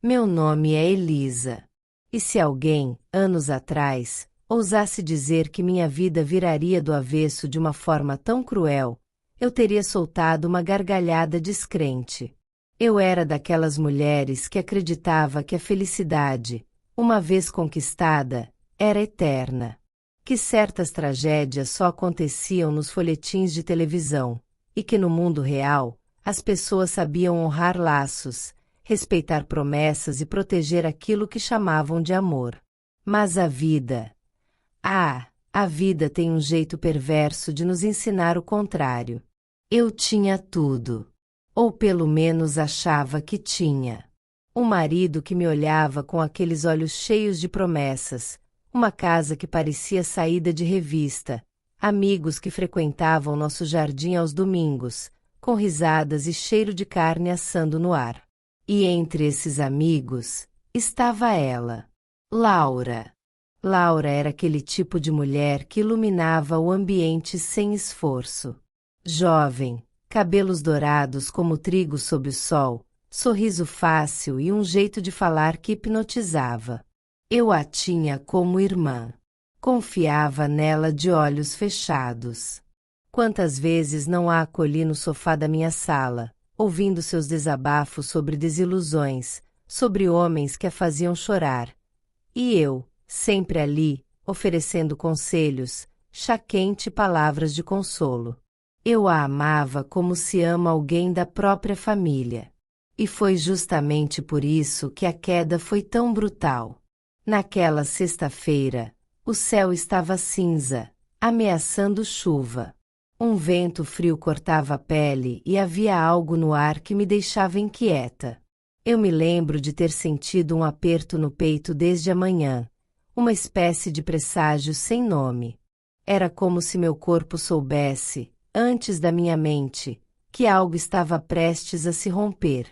Meu nome é Elisa. E se alguém, anos atrás, ousasse dizer que minha vida viraria do avesso de uma forma tão cruel, eu teria soltado uma gargalhada descrente. Eu era daquelas mulheres que acreditava que a felicidade, uma vez conquistada, era eterna. Que certas tragédias só aconteciam nos folhetins de televisão, e que no mundo real, as pessoas sabiam honrar laços, respeitar promessas e proteger aquilo que chamavam de amor. Mas a vida... a vida tem um jeito perverso de nos ensinar o contrário. Eu tinha tudo. Ou pelo menos achava que tinha. Um marido que me olhava com aqueles olhos cheios de promessas, uma casa que parecia saída de revista, amigos que frequentavam nosso jardim aos domingos, com risadas e cheiro de carne assando no ar. E entre esses amigos, estava ela, Laura. Laura era aquele tipo de mulher que iluminava o ambiente sem esforço. Jovem, cabelos dourados como trigo sob o sol, sorriso fácil e um jeito de falar que hipnotizava. Eu a tinha como irmã. Confiava nela de olhos fechados. Quantas vezes não a acolhi no sofá da minha sala, ouvindo seus desabafos sobre desilusões, sobre homens que a faziam chorar. E eu, sempre ali, oferecendo conselhos, chá quente e palavras de consolo. Eu a amava como se ama alguém da própria família. E foi justamente por isso que a queda foi tão brutal. Naquela sexta-feira, o céu estava cinza, ameaçando chuva. Um vento frio cortava a pele e havia algo no ar que me deixava inquieta. Eu me lembro de ter sentido um aperto no peito desde a manhã, uma espécie de presságio sem nome. Era como se meu corpo soubesse, antes da minha mente, que algo estava prestes a se romper.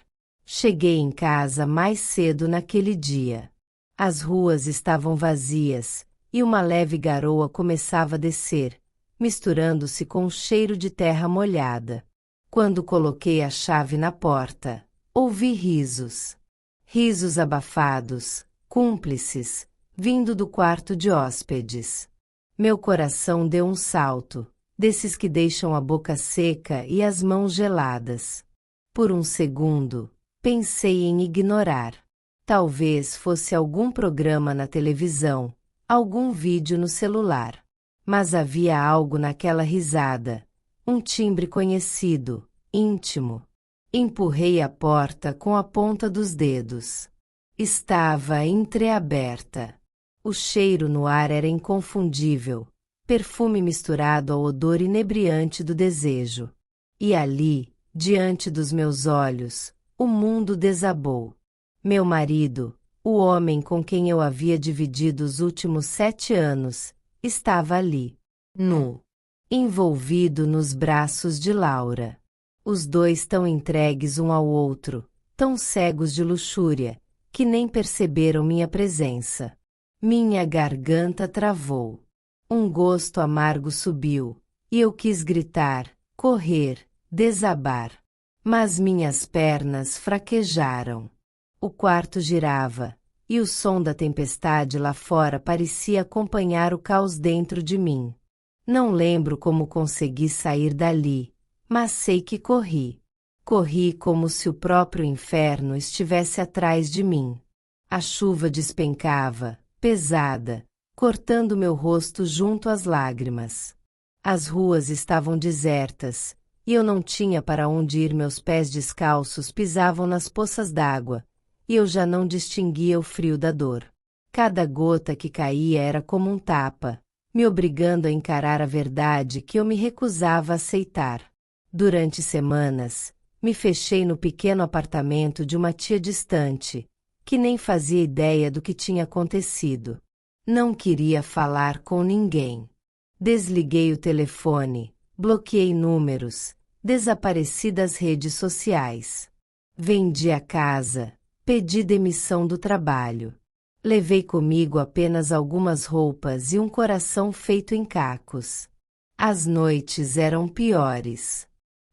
Cheguei em casa mais cedo naquele dia. As ruas estavam vazias, e uma leve garoa começava a descer, misturando-se com o cheiro de terra molhada. Quando coloquei a chave na porta, ouvi risos. Risos abafados, cúmplices, vindo do quarto de hóspedes. Meu coração deu um salto, desses que deixam a boca seca e as mãos geladas. Por um segundo, pensei em ignorar. Talvez fosse algum programa na televisão, algum vídeo no celular. Mas havia algo naquela risada, um timbre conhecido, íntimo. Empurrei a porta com a ponta dos dedos. Estava entreaberta. O cheiro no ar era inconfundível, perfume misturado ao odor inebriante do desejo. E ali, diante dos meus olhos, o mundo desabou. Meu marido, o homem com quem eu havia dividido os últimos 7 anos, estava ali, nu, envolvido nos braços de Laura. Os dois tão entregues um ao outro, tão cegos de luxúria, que nem perceberam minha presença. Minha garganta travou. Um gosto amargo subiu, e eu quis gritar, correr, desabar. Mas minhas pernas fraquejaram. O quarto girava, e o som da tempestade lá fora parecia acompanhar o caos dentro de mim. Não lembro como consegui sair dali, mas sei que corri. Corri como se o próprio inferno estivesse atrás de mim. A chuva despencava, pesada, cortando meu rosto junto às lágrimas. As ruas estavam desertas, e eu não tinha para onde ir. Meus pés descalços pisavam nas poças d'água, e eu já não distinguia o frio da dor. Cada gota que caía era como um tapa, me obrigando a encarar a verdade que eu me recusava a aceitar. Durante semanas, me fechei no pequeno apartamento de uma tia distante, que nem fazia ideia do que tinha acontecido. Não queria falar com ninguém. Desliguei o telefone, bloqueei números, desapareci das redes sociais. Vendi a casa, pedi demissão do trabalho. Levei comigo apenas algumas roupas e um coração feito em cacos. As noites eram piores.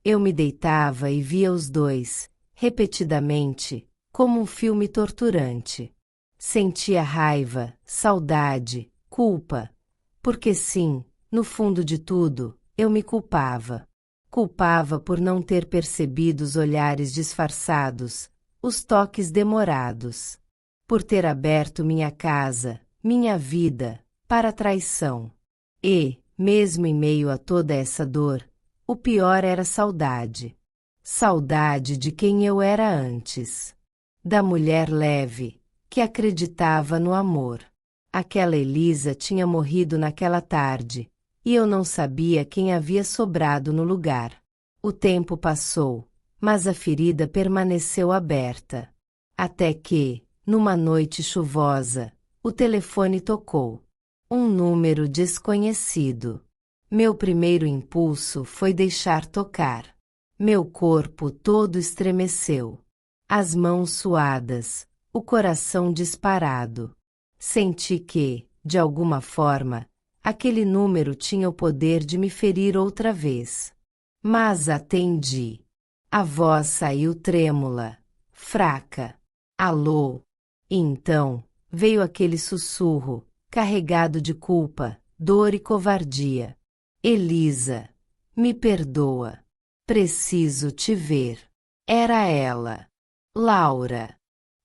Eu me deitava e via os dois, repetidamente, como um filme torturante. Sentia raiva, saudade, culpa. Porque sim, no fundo de tudo, eu me culpava. Culpava por não ter percebido os olhares disfarçados, os toques demorados. Por ter aberto minha casa, minha vida, para a traição. E, mesmo em meio a toda essa dor, o pior era saudade. Saudade de quem eu era antes. Da mulher leve, que acreditava no amor. Aquela Elisa tinha morrido naquela tarde, e eu não sabia quem havia sobrado no lugar. O tempo passou, mas a ferida permaneceu aberta. Até que, numa noite chuvosa, o telefone tocou. Um número desconhecido. Meu primeiro impulso foi deixar tocar. Meu corpo todo estremeceu. As mãos suadas, o coração disparado. Senti que, de alguma forma, aquele número tinha o poder de me ferir outra vez. Mas atendi. A voz saiu trêmula, fraca. Alô? E então, veio aquele sussurro, carregado de culpa, dor e covardia. Elisa, me perdoa. Preciso te ver. Era ela. Laura.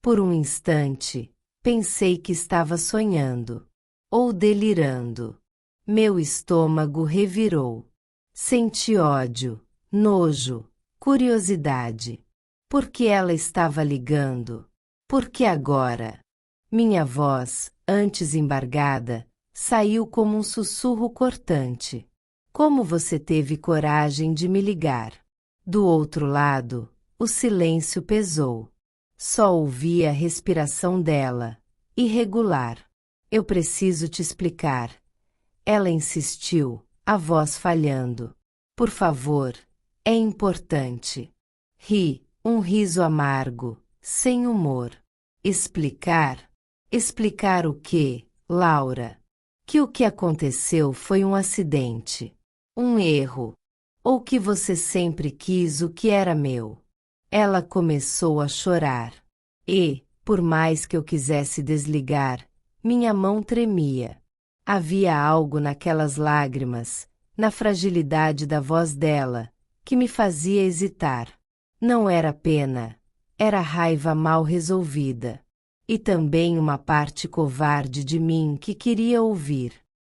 Por um instante, pensei que estava sonhando. Ou delirando. Meu estômago revirou. Senti ódio, nojo, curiosidade. Por que ela estava ligando? Por que agora? Minha voz, antes embargada, saiu como um sussurro cortante. Como você teve coragem de me ligar? Do outro lado, o silêncio pesou. Só ouvi a respiração dela, irregular. Eu preciso te explicar. Ela insistiu, a voz falhando. Por favor, é importante. Ri, um riso amargo, sem humor. Explicar? Explicar o quê, Laura? Que o que aconteceu foi um acidente. Um erro. Ou que você sempre quis o que era meu. Ela começou a chorar. E, por mais que eu quisesse desligar, minha mão tremia. Havia algo naquelas lágrimas, na fragilidade da voz dela, que me fazia hesitar. Não era pena, era raiva mal resolvida. E também uma parte covarde de mim que queria ouvir.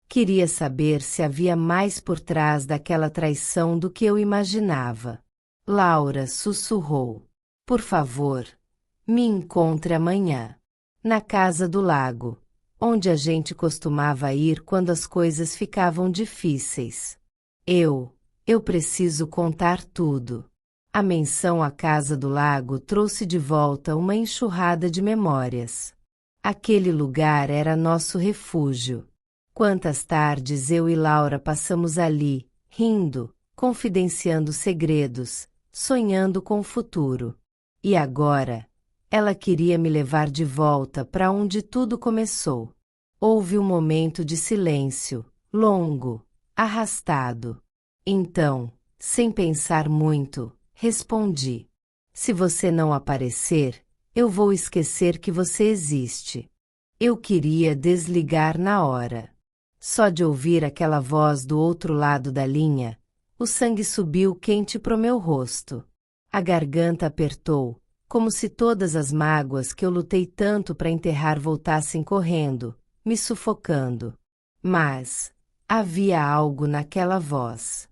Queria saber se havia mais por trás daquela traição do que eu imaginava. Laura sussurrou. Por favor, me encontre amanhã. Na casa do lago, onde a gente costumava ir quando as coisas ficavam difíceis. Eu preciso contar tudo. A menção à casa do lago trouxe de volta uma enxurrada de memórias. Aquele lugar era nosso refúgio. Quantas tardes eu e Laura passamos ali, rindo, confidenciando segredos, sonhando com o futuro. E agora, ela queria me levar de volta para onde tudo começou. Houve um momento de silêncio, longo, arrastado. Então, sem pensar muito, respondi. Se você não aparecer, eu vou esquecer que você existe. Eu queria desligar na hora. Só de ouvir aquela voz do outro lado da linha, o sangue subiu quente pro meu rosto. A garganta apertou, como se todas as mágoas que eu lutei tanto para enterrar voltassem correndo, me sufocando. Mas havia algo naquela voz.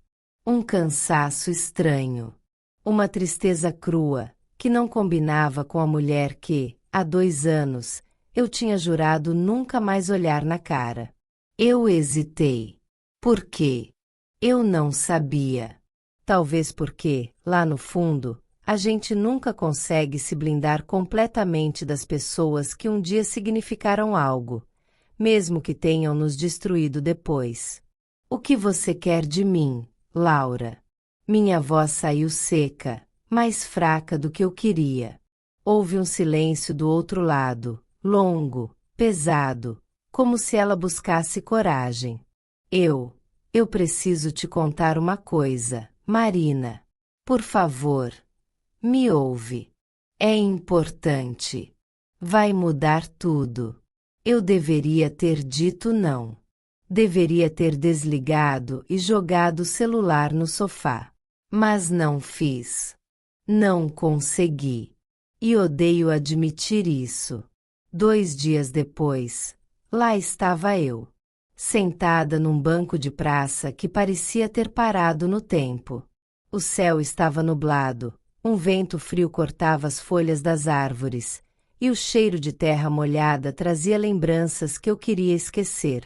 Um cansaço estranho. Uma tristeza crua, que não combinava com a mulher que, há 2 anos, eu tinha jurado nunca mais olhar na cara. Eu hesitei. Por quê? Eu não sabia. Talvez porque, lá no fundo, a gente nunca consegue se blindar completamente das pessoas que um dia significaram algo, mesmo que tenham nos destruído depois. O que você quer de mim, Laura? Minha voz saiu seca, mais fraca do que eu queria. Houve um silêncio do outro lado, longo, pesado, como se ela buscasse coragem. Eu preciso te contar uma coisa, Marina. Por favor, me ouve. É importante. Vai mudar tudo. Eu deveria ter dito não. Deveria ter desligado e jogado o celular no sofá. Mas não fiz. Não consegui. E odeio admitir isso. 2 dias depois, lá estava eu, sentada num banco de praça que parecia ter parado no tempo. O céu estava nublado, um vento frio cortava as folhas das árvores, e o cheiro de terra molhada trazia lembranças que eu queria esquecer.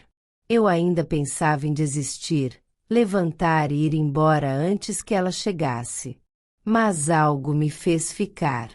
Eu ainda pensava em desistir, levantar e ir embora antes que ela chegasse. Mas algo me fez ficar.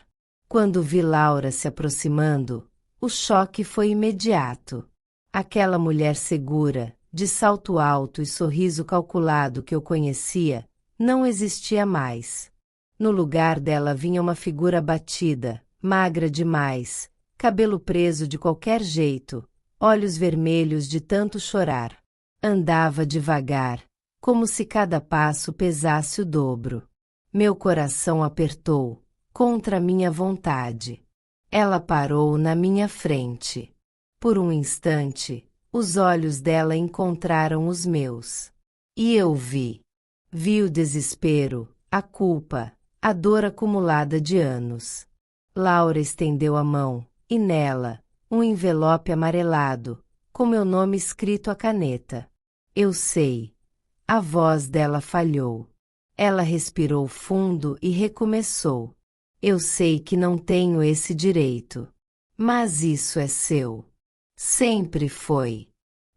Quando vi Laura se aproximando, o choque foi imediato. Aquela mulher segura, de salto alto e sorriso calculado que eu conhecia, não existia mais. No lugar dela vinha uma figura abatida, magra demais, cabelo preso de qualquer jeito, olhos vermelhos de tanto chorar. Andava devagar, como se cada passo pesasse o dobro. Meu coração apertou, contra minha vontade. Ela parou na minha frente. Por um instante, os olhos dela encontraram os meus. E eu vi. Vi o desespero, a culpa, a dor acumulada de anos. Laura estendeu a mão, e nela, um envelope amarelado, com meu nome escrito à caneta. Eu sei. A voz dela falhou. Ela respirou fundo e recomeçou. Eu sei que não tenho esse direito. Mas isso é seu. Sempre foi.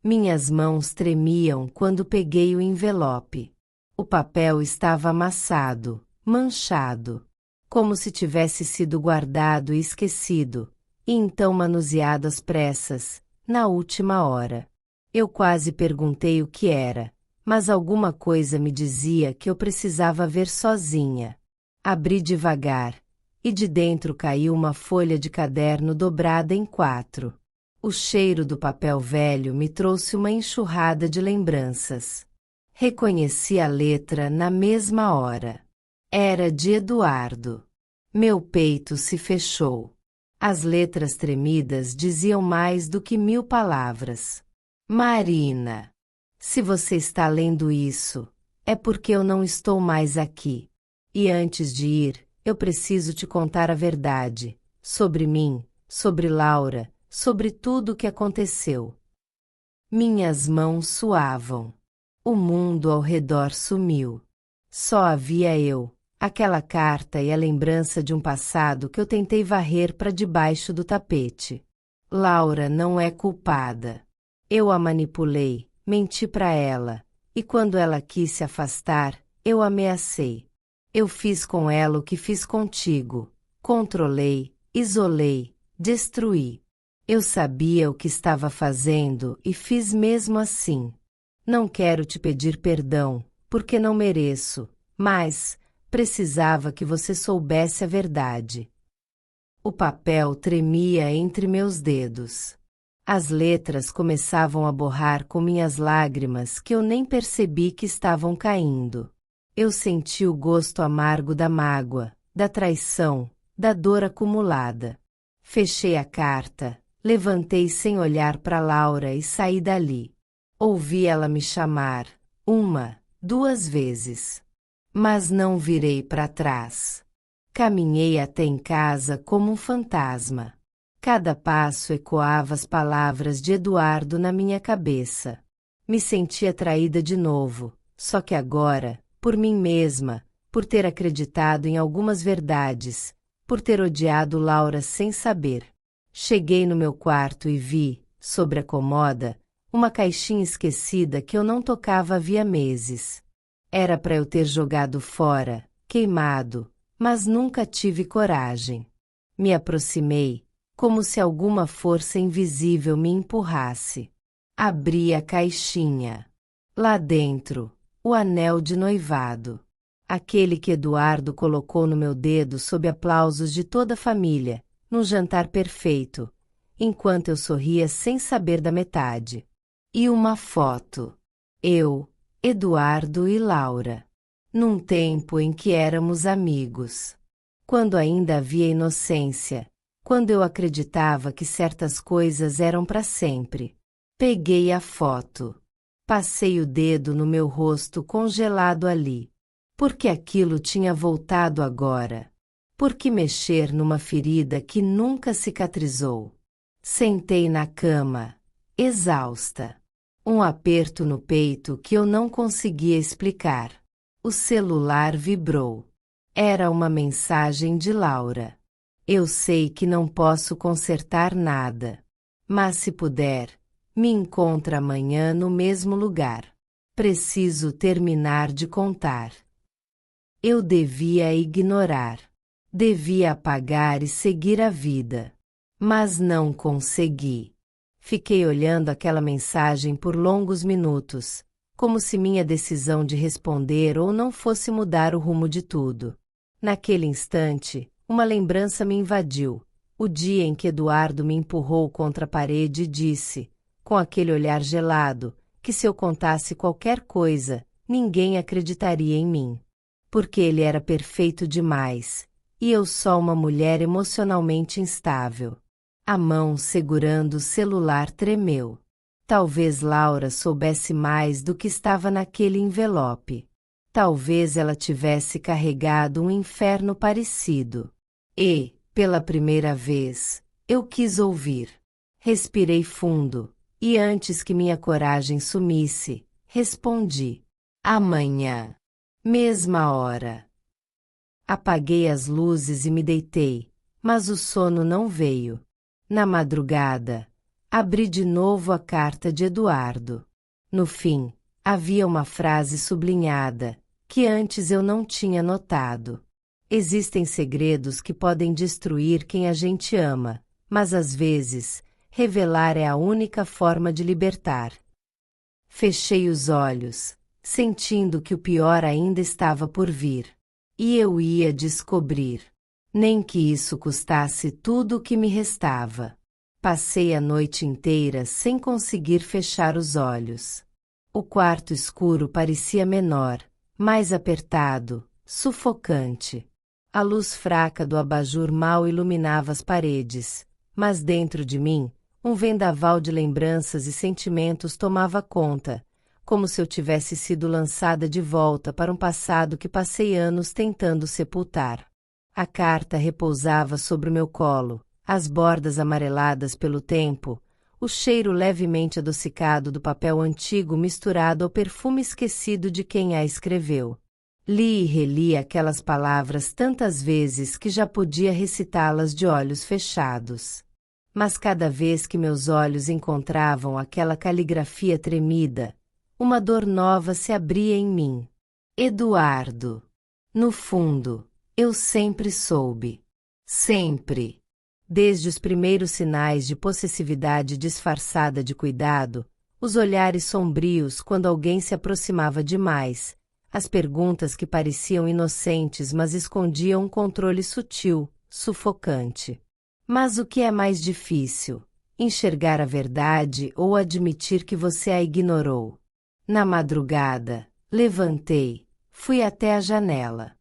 Minhas mãos tremiam quando peguei o envelope. O papel estava amassado, manchado, como se tivesse sido guardado e esquecido, e então manuseado às pressas, na última hora. Eu quase perguntei o que era, mas alguma coisa me dizia que eu precisava ver sozinha. Abri devagar, e de dentro caiu uma folha de caderno dobrada em 4. O cheiro do papel velho me trouxe uma enxurrada de lembranças. Reconheci a letra na mesma hora. Era de Eduardo. Meu peito se fechou. As letras tremidas diziam mais do que 1000 palavras. Marina, se você está lendo isso, é porque eu não estou mais aqui. E antes de ir, eu preciso te contar a verdade, sobre mim, sobre Laura, sobre tudo o que aconteceu. Minhas mãos suavam. O mundo ao redor sumiu. Só havia eu, aquela carta e a lembrança de um passado que eu tentei varrer para debaixo do tapete. Laura não é culpada. Eu a manipulei, menti para ela, e quando ela quis se afastar, eu ameacei. Eu fiz com ela o que fiz contigo. Controlei, isolei, destruí. Eu sabia o que estava fazendo e fiz mesmo assim. Não quero te pedir perdão, porque não mereço, mas precisava que você soubesse a verdade. O papel tremia entre meus dedos. As letras começavam a borrar com minhas lágrimas que eu nem percebi que estavam caindo. Eu senti o gosto amargo da mágoa, da traição, da dor acumulada. Fechei a carta, levantei sem olhar para Laura e saí dali. Ouvi ela me chamar, 1, 2 vezes. Mas não virei para trás. Caminhei até em casa como um fantasma. Cada passo ecoava as palavras de Eduardo na minha cabeça. Me sentia traída de novo, só que agora, por mim mesma, por ter acreditado em algumas verdades, por ter odiado Laura sem saber. Cheguei no meu quarto e vi, sobre a comoda, uma caixinha esquecida que eu não tocava havia meses. Era para eu ter jogado fora, queimado, mas nunca tive coragem. Me aproximei, como se alguma força invisível me empurrasse. Abri a caixinha. Lá dentro, o anel de noivado. Aquele que Eduardo colocou no meu dedo sob aplausos de toda a família, num jantar perfeito, enquanto eu sorria sem saber da metade. E uma foto. Eu, Eduardo e Laura. Num tempo em que éramos amigos. quando ainda havia inocência, quando eu acreditava que certas coisas eram para sempre. Peguei a foto. Passei o dedo no meu rosto congelado ali. Por que aquilo tinha voltado agora? Por que mexer numa ferida que nunca cicatrizou? Sentei na cama, exausta. Um aperto no peito que eu não conseguia explicar. O celular vibrou. Era uma mensagem de Laura. Eu sei que não posso consertar nada. Mas se puder, me encontra amanhã no mesmo lugar. Preciso terminar de contar. Eu devia ignorar. Devia apagar e seguir a vida. Mas não consegui. Fiquei olhando aquela mensagem por longos minutos, como se minha decisão de responder ou não fosse mudar o rumo de tudo. Naquele instante, uma lembrança me invadiu, o dia em que Eduardo me empurrou contra a parede e disse, com aquele olhar gelado, que se eu contasse qualquer coisa, ninguém acreditaria em mim. Porque ele era perfeito demais, e eu só uma mulher emocionalmente instável. A mão segurando o celular tremeu. Talvez Laura soubesse mais do que estava naquele envelope. Talvez ela tivesse carregado um inferno parecido. E, pela primeira vez, eu quis ouvir. Respirei fundo, e antes que minha coragem sumisse, respondi. Amanhã. Mesma hora. Apaguei as luzes e me deitei, mas o sono não veio. Na madrugada, abri de novo a carta de Eduardo. No fim, havia uma frase sublinhada, que antes eu não tinha notado. Existem segredos que podem destruir quem a gente ama, mas às vezes, revelar é a única forma de libertar. Fechei os olhos, sentindo que o pior ainda estava por vir. E eu ia descobrir. Nem que isso custasse tudo o que me restava. Passei a noite inteira sem conseguir fechar os olhos. O quarto escuro parecia menor, mais apertado, sufocante. A luz fraca do abajur mal iluminava as paredes, mas dentro de mim, um vendaval de lembranças e sentimentos tomava conta, como se eu tivesse sido lançada de volta para um passado que passei anos tentando sepultar. A carta repousava sobre o meu colo, as bordas amareladas pelo tempo, o cheiro levemente adocicado do papel antigo misturado ao perfume esquecido de quem a escreveu. Li e reli aquelas palavras tantas vezes que já podia recitá-las de olhos fechados. Mas cada vez que meus olhos encontravam aquela caligrafia tremida, uma dor nova se abria em mim. Eduardo. No fundo, eu sempre soube. Sempre. Desde os primeiros sinais de possessividade disfarçada de cuidado, os olhares sombrios quando alguém se aproximava demais, as perguntas que pareciam inocentes mas escondiam um controle sutil, sufocante. Mas o que é mais difícil? Enxergar a verdade ou admitir que você a ignorou? Na madrugada, levantei, fui até a janela.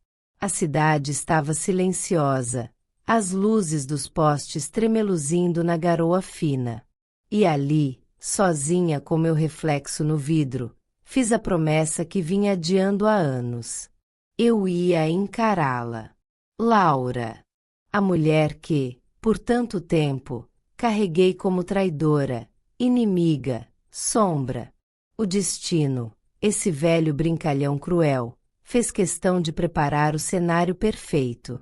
A cidade estava silenciosa, as luzes dos postes tremeluzindo na garoa fina. E ali, sozinha com meu reflexo no vidro, fiz a promessa que vinha adiando há anos. Eu ia encará-la. Laura. A mulher que, por tanto tempo, carreguei como traidora, inimiga, sombra. O destino, esse velho brincalhão cruel, fez questão de preparar o cenário perfeito.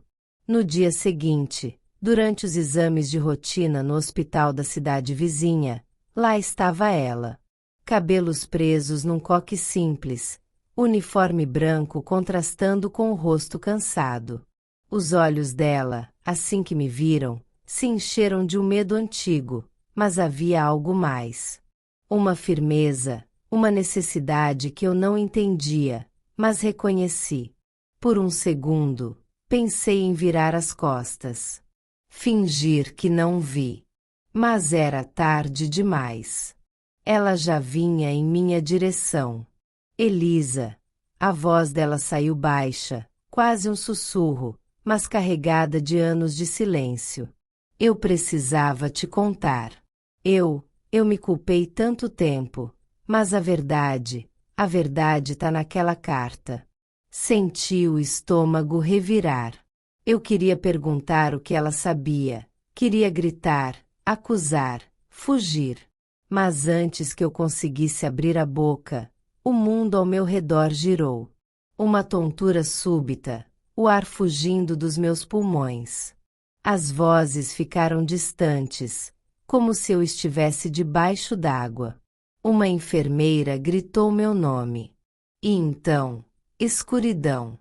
No dia seguinte, durante os exames de rotina no hospital da cidade vizinha, lá estava ela. Cabelos presos num coque simples, uniforme branco contrastando com o rosto cansado. Os olhos dela, assim que me viram, se encheram de um medo antigo, mas havia algo mais. Uma firmeza, uma necessidade que eu não entendia, mas reconheci. Por um segundo, pensei em virar as costas. Fingir que não vi. Mas era tarde demais. Ela já vinha em minha direção. Elisa. A voz dela saiu baixa, quase um sussurro, mas carregada de anos de silêncio. Eu precisava te contar. Eu me culpei tanto tempo, mas a verdade tá naquela carta. Senti o estômago revirar. Eu queria perguntar o que ela sabia, queria gritar, acusar, fugir. Mas antes que eu conseguisse abrir a boca, o mundo ao meu redor girou. Uma tontura súbita, o ar fugindo dos meus pulmões. As vozes ficaram distantes, como se eu estivesse debaixo d'água. Uma enfermeira gritou meu nome. E então, escuridão.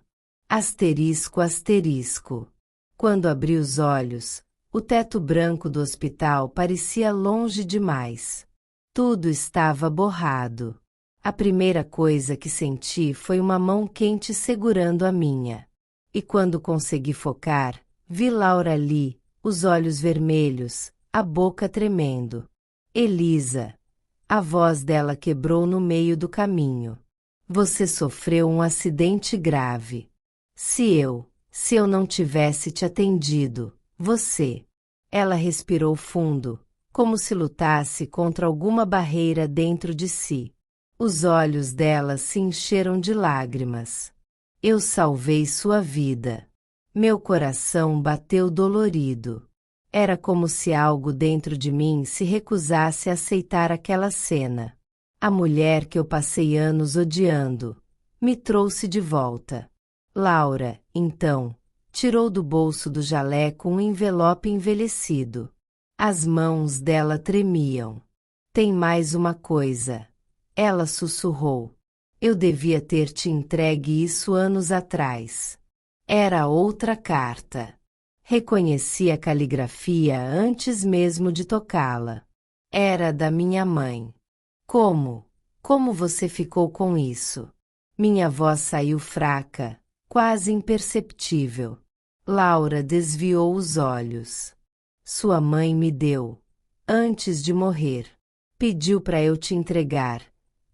Asterisco, asterisco. Quando abri os olhos, o teto branco do hospital parecia longe demais. Tudo estava borrado. A primeira coisa que senti foi uma mão quente segurando a minha. E quando consegui focar, vi Laura ali, os olhos vermelhos, a boca tremendo. Elisa. A voz dela quebrou no meio do caminho. Você sofreu um acidente grave. Se eu não tivesse te atendido, você. Ela respirou fundo, como se lutasse contra alguma barreira dentro de si. Os olhos dela se encheram de lágrimas. Eu salvei sua vida. Meu coração bateu dolorido. Era como se algo dentro de mim se recusasse a aceitar aquela cena. A mulher que eu passei anos odiando me trouxe de volta. Laura, então, tirou do bolso do jaleco um envelope envelhecido. As mãos dela tremiam. Tem mais uma coisa. Ela sussurrou. Eu devia ter te entregue isso anos atrás. Era outra carta. Reconheci a caligrafia antes mesmo de tocá-la. Era da minha mãe. Como? Como você ficou com isso? Minha voz saiu fraca, quase imperceptível. Laura desviou os olhos. Sua mãe me deu, antes de morrer. Pediu para eu te entregar.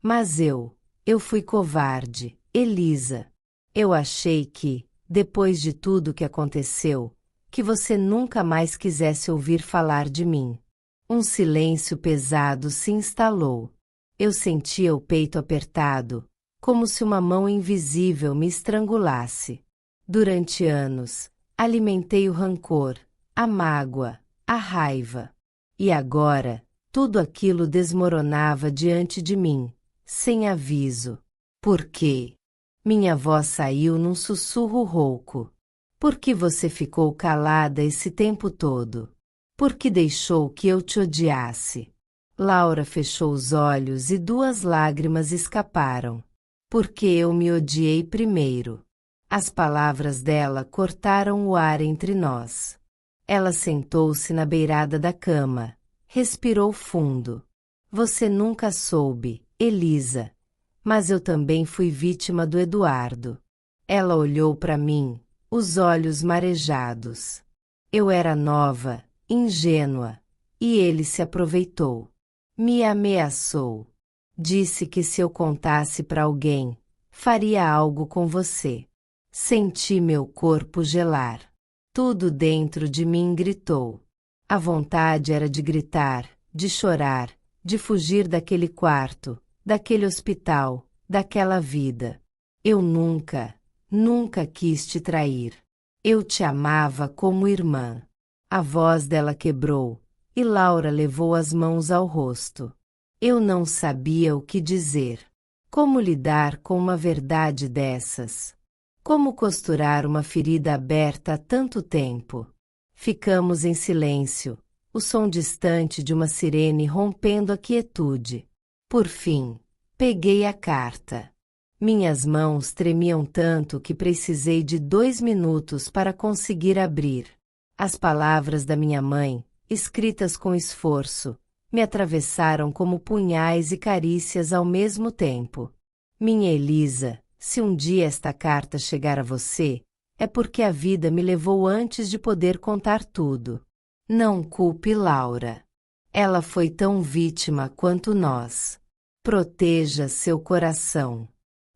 Mas eu fui covarde, Elisa. Eu achei que, depois de tudo que aconteceu, que você nunca mais quisesse ouvir falar de mim. Um silêncio pesado se instalou. Eu sentia o peito apertado, como se uma mão invisível me estrangulasse. Durante anos, alimentei o rancor, a mágoa, a raiva. E agora, tudo aquilo desmoronava diante de mim, sem aviso. Por quê? Minha voz saiu num sussurro rouco. Por que você ficou calada esse tempo todo? Por que deixou que eu te odiasse? Laura fechou os olhos e 2 lágrimas escaparam. Porque eu me odiei primeiro. As palavras dela cortaram o ar entre nós. Ela sentou-se na beirada da cama, respirou fundo. Você nunca soube, Elisa, mas eu também fui vítima do Eduardo. Ela olhou para mim, os olhos marejados. Eu era nova, ingênua, e ele se aproveitou. Me ameaçou. Disse que se eu contasse para alguém, faria algo com você. Senti meu corpo gelar. Tudo dentro de mim gritou. A vontade era de gritar, de chorar, de fugir daquele quarto, daquele hospital, daquela vida. Eu nunca quis te trair. Eu te amava como irmã. A voz dela quebrou, e Laura levou as mãos ao rosto. Eu não sabia o que dizer. Como lidar com uma verdade dessas? Como costurar uma ferida aberta há tanto tempo? Ficamos em silêncio, o som distante de uma sirene rompendo a quietude. Por fim, peguei a carta. Minhas mãos tremiam tanto que precisei de 2 minutos para conseguir abrir. As palavras da minha mãe, escritas com esforço, me atravessaram como punhais e carícias ao mesmo tempo. Minha Elisa, se um dia esta carta chegar a você, é porque a vida me levou antes de poder contar tudo. Não culpe Laura. Ela foi tão vítima quanto nós. Proteja seu coração.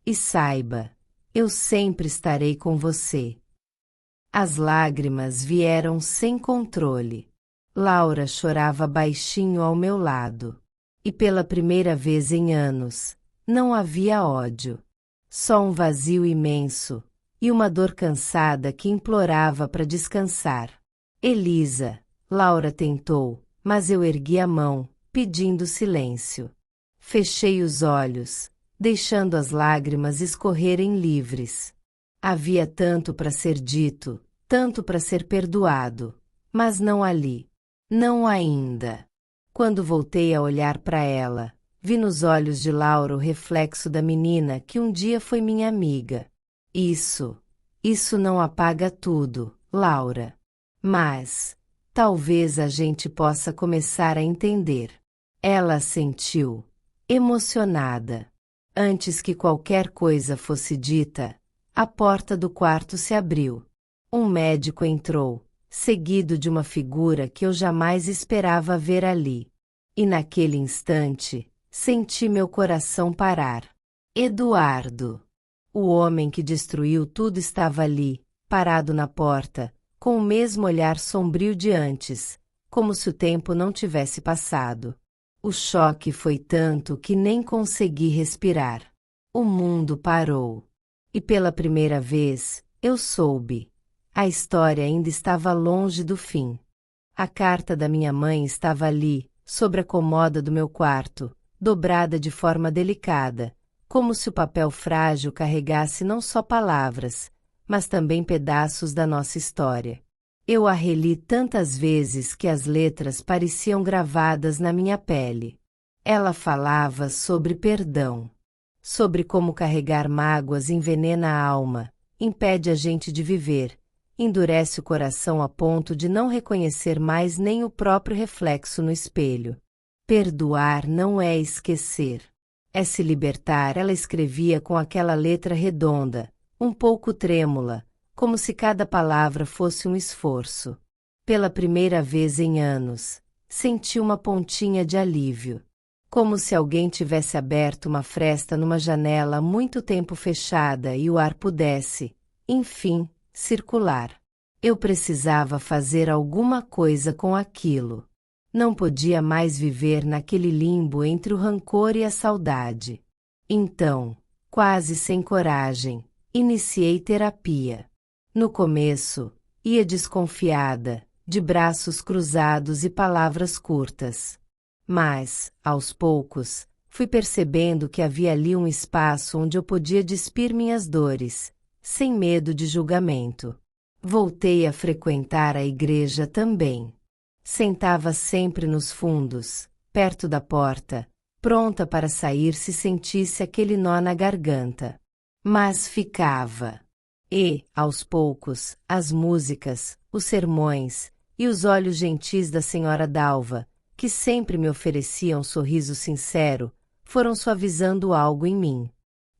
E saiba, eu sempre estarei com você. As lágrimas vieram sem controle. Laura chorava baixinho ao meu lado. E pela primeira vez em anos, não havia ódio. Só um vazio imenso, e uma dor cansada que implorava para descansar. Elisa, Laura tentou, mas eu ergui a mão, pedindo silêncio. Fechei os olhos, deixando as lágrimas escorrerem livres. Havia tanto para ser dito, tanto para ser perdoado, mas não ali. Não ainda. Quando voltei a olhar para ela, vi nos olhos de Laura o reflexo da menina que um dia foi minha amiga. Isso não apaga tudo, Laura. Mas, talvez a gente possa começar a entender. Ela sentiu, emocionada. Antes que qualquer coisa fosse dita, a porta do quarto se abriu. Um médico entrou, seguido de uma figura que eu jamais esperava ver ali. E naquele instante, senti meu coração parar. Eduardo. O homem que destruiu tudo estava ali, parado na porta, com o mesmo olhar sombrio de antes, como se o tempo não tivesse passado. O choque foi tanto que nem consegui respirar. O mundo parou. E pela primeira vez, eu soube. A história ainda estava longe do fim. A carta da minha mãe estava ali, sobre a comoda do meu quarto, dobrada de forma delicada, como se o papel frágil carregasse não só palavras, mas também pedaços da nossa história. Eu a reli tantas vezes que as letras pareciam gravadas na minha pele. Ela falava sobre perdão, sobre como carregar mágoas envenena a alma, impede a gente de viver, endurece o coração a ponto de não reconhecer mais nem o próprio reflexo no espelho. Perdoar não é esquecer. É se libertar, ela escrevia com aquela letra redonda, um pouco trêmula, como se cada palavra fosse um esforço. Pela primeira vez em anos, senti uma pontinha de alívio. Como se alguém tivesse aberto uma fresta numa janela há muito tempo fechada e o ar pudesse, enfim, circular. Eu precisava fazer alguma coisa com aquilo. Não podia mais viver naquele limbo entre o rancor e a saudade. Então, quase sem coragem, iniciei terapia. No começo, ia desconfiada, de braços cruzados e palavras curtas. Mas, aos poucos, fui percebendo que havia ali um espaço onde eu podia despir minhas dores, sem medo de julgamento. Voltei a frequentar a igreja também. Sentava sempre nos fundos, perto da porta, pronta para sair se sentisse aquele nó na garganta. Mas ficava. E, aos poucos, as músicas, os sermões e os olhos gentis da senhora Dalva, que sempre me oferecia um sorriso sincero, foram suavizando algo em mim.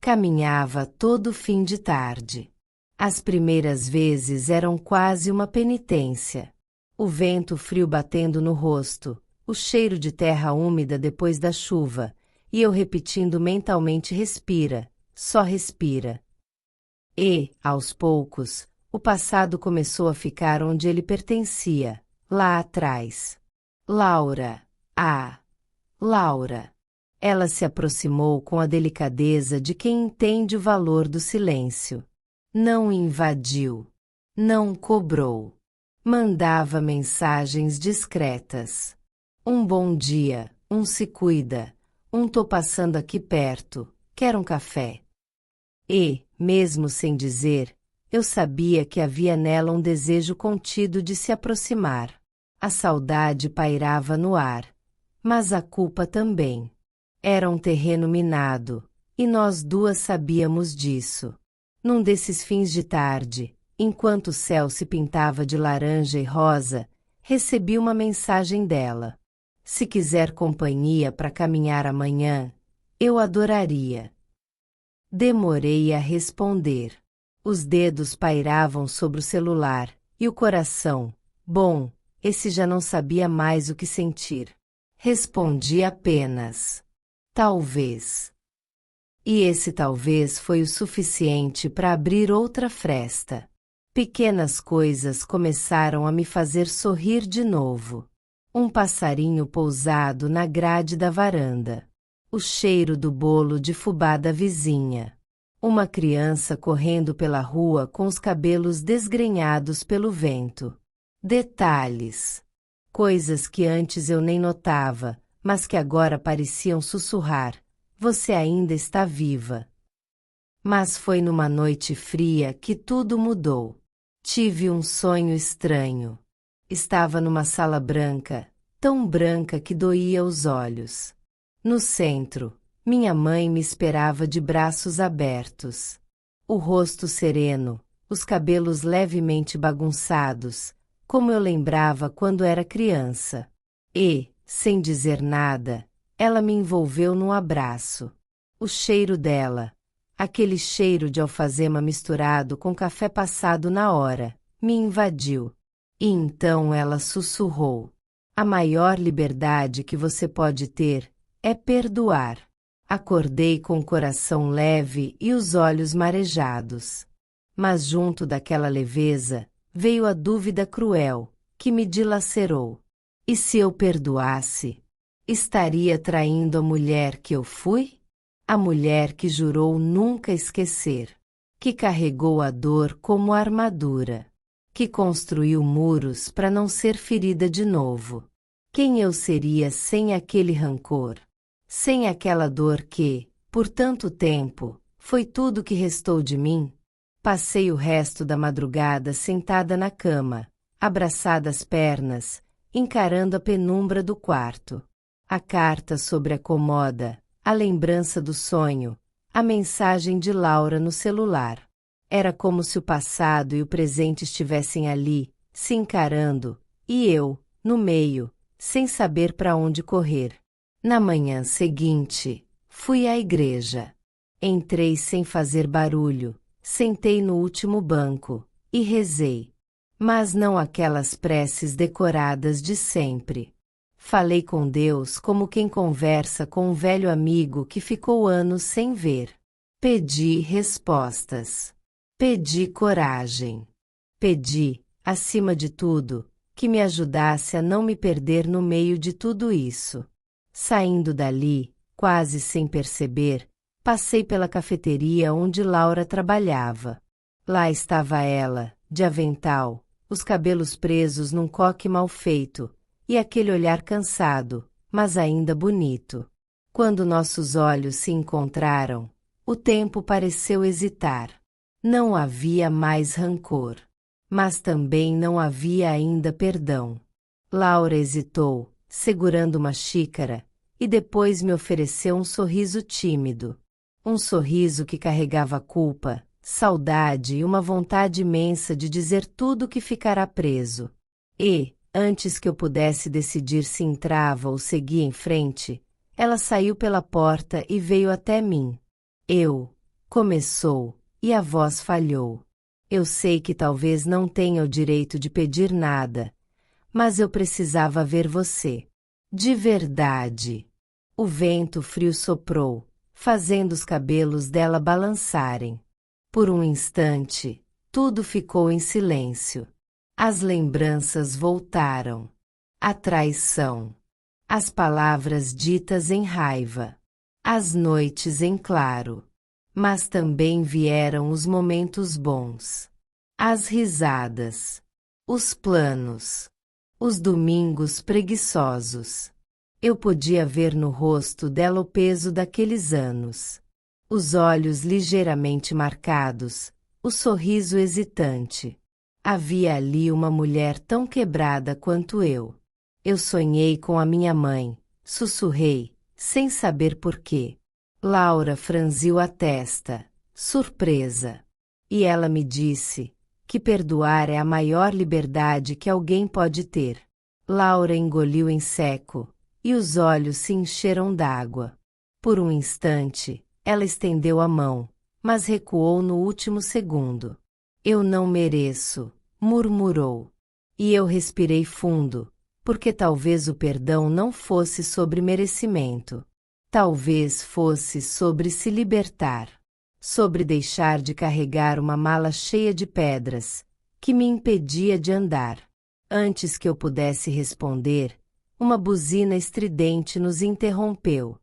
Caminhava todo fim de tarde. As primeiras vezes eram quase uma penitência. O vento frio batendo no rosto, o cheiro de terra úmida depois da chuva, e eu repetindo mentalmente: respira, só respira. E, aos poucos, o passado começou a ficar onde ele pertencia, lá atrás. Laura. Ah, Laura. Ela se aproximou com a delicadeza de quem entende o valor do silêncio. Não invadiu. Não cobrou. Mandava mensagens discretas. Um bom dia, um se cuida, um tô passando aqui perto, quer um café? E, mesmo sem dizer, eu sabia que havia nela um desejo contido de se aproximar. A saudade pairava no ar, mas a culpa também. Era um terreno minado, e nós duas sabíamos disso. Num desses fins de tarde, enquanto o céu se pintava de laranja e rosa, recebi uma mensagem dela. Se quiser companhia para caminhar amanhã, eu adoraria. Demorei a responder. Os dedos pairavam sobre o celular, e o coração, bom, esse já não sabia mais o que sentir. Respondi apenas: talvez. E esse talvez foi o suficiente para abrir outra fresta. Pequenas coisas começaram a me fazer sorrir de novo. Um passarinho pousado na grade da varanda. O cheiro do bolo de fubá da vizinha. Uma criança correndo pela rua com os cabelos desgrenhados pelo vento. Detalhes. Coisas que antes eu nem notava, mas que agora pareciam sussurrar. Você ainda está viva. Mas foi numa noite fria que tudo mudou. Tive um sonho estranho. Estava numa sala branca, tão branca que doía os olhos. No centro, minha mãe me esperava de braços abertos. O rosto sereno, os cabelos levemente bagunçados, como eu lembrava quando era criança. E, sem dizer nada, ela me envolveu num abraço. O cheiro dela, aquele cheiro de alfazema misturado com café passado na hora, me invadiu. E então ela sussurrou: a maior liberdade que você pode ter é perdoar. Acordei com o coração leve e os olhos marejados. Mas junto daquela leveza, veio a dúvida cruel, que me dilacerou. E se eu perdoasse? Estaria traindo a mulher que eu fui? A mulher que jurou nunca esquecer, que carregou a dor como armadura, que construiu muros para não ser ferida de novo. Quem eu seria sem aquele rancor? Sem aquela dor que, por tanto tempo, foi tudo que restou de mim? Passei o resto da madrugada sentada na cama, abraçada às pernas, encarando a penumbra do quarto. A carta sobre a comoda, a lembrança do sonho, a mensagem de Laura no celular. Era como se o passado e o presente estivessem ali, se encarando, e eu, no meio, sem saber para onde correr. Na manhã seguinte, fui à igreja. Entrei sem fazer barulho, sentei no último banco, e rezei. Mas não aquelas preces decoradas de sempre. Falei com Deus como quem conversa com um velho amigo que ficou anos sem ver. Pedi respostas. Pedi coragem. Pedi, acima de tudo, que me ajudasse a não me perder no meio de tudo isso. Saindo dali, quase sem perceber, passei pela cafeteria onde Laura trabalhava. Lá estava ela, de avental, os cabelos presos num coque mal feito, e aquele olhar cansado, mas ainda bonito. Quando nossos olhos se encontraram, o tempo pareceu hesitar. Não havia mais rancor. Mas também não havia ainda perdão. Laura hesitou, segurando uma xícara, e depois me ofereceu um sorriso tímido. Um sorriso que carregava culpa, saudade e uma vontade imensa de dizer tudo que ficará preso. E, antes que eu pudesse decidir se entrava ou seguia em frente, ela saiu pela porta e veio até mim. Começou, e a voz falhou. Eu sei que talvez não tenha o direito de pedir nada, mas eu precisava ver você. De verdade. O vento frio soprou, fazendo os cabelos dela balançarem. Por um instante, tudo ficou em silêncio. As lembranças voltaram. A traição. As palavras ditas em raiva. As noites em claro. Mas também vieram os momentos bons. As risadas. Os planos. Os domingos preguiçosos. Eu podia ver no rosto dela o peso daqueles anos. Os olhos ligeiramente marcados, o sorriso hesitante. Havia ali uma mulher tão quebrada quanto eu. Eu sonhei com a minha mãe, sussurrei, sem saber porquê. Laura franziu a testa, surpresa. E ela me disse que perdoar é a maior liberdade que alguém pode ter. Laura engoliu em seco, e os olhos se encheram d'água. Por um instante, ela estendeu a mão, mas recuou no último segundo. Eu não mereço, murmurou. E eu respirei fundo, porque talvez o perdão não fosse sobre merecimento. Talvez fosse sobre se libertar. Sobre deixar de carregar uma mala cheia de pedras, que me impedia de andar. Antes que eu pudesse responder, uma buzina estridente nos interrompeu.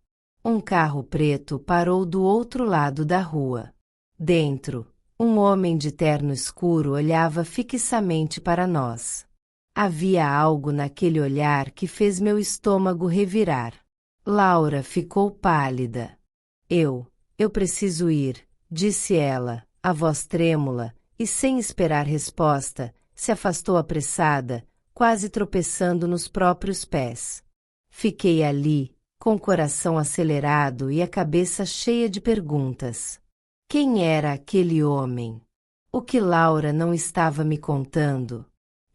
Um carro preto parou do outro lado da rua. Dentro, um homem de terno escuro olhava fixamente para nós. Havia algo naquele olhar que fez meu estômago revirar. Laura ficou pálida. Eu preciso ir, disse ela, a voz trêmula, e sem esperar resposta, se afastou apressada, quase tropeçando nos próprios pés. Fiquei ali, com o coração acelerado e a cabeça cheia de perguntas. Quem era aquele homem? O que Laura não estava me contando?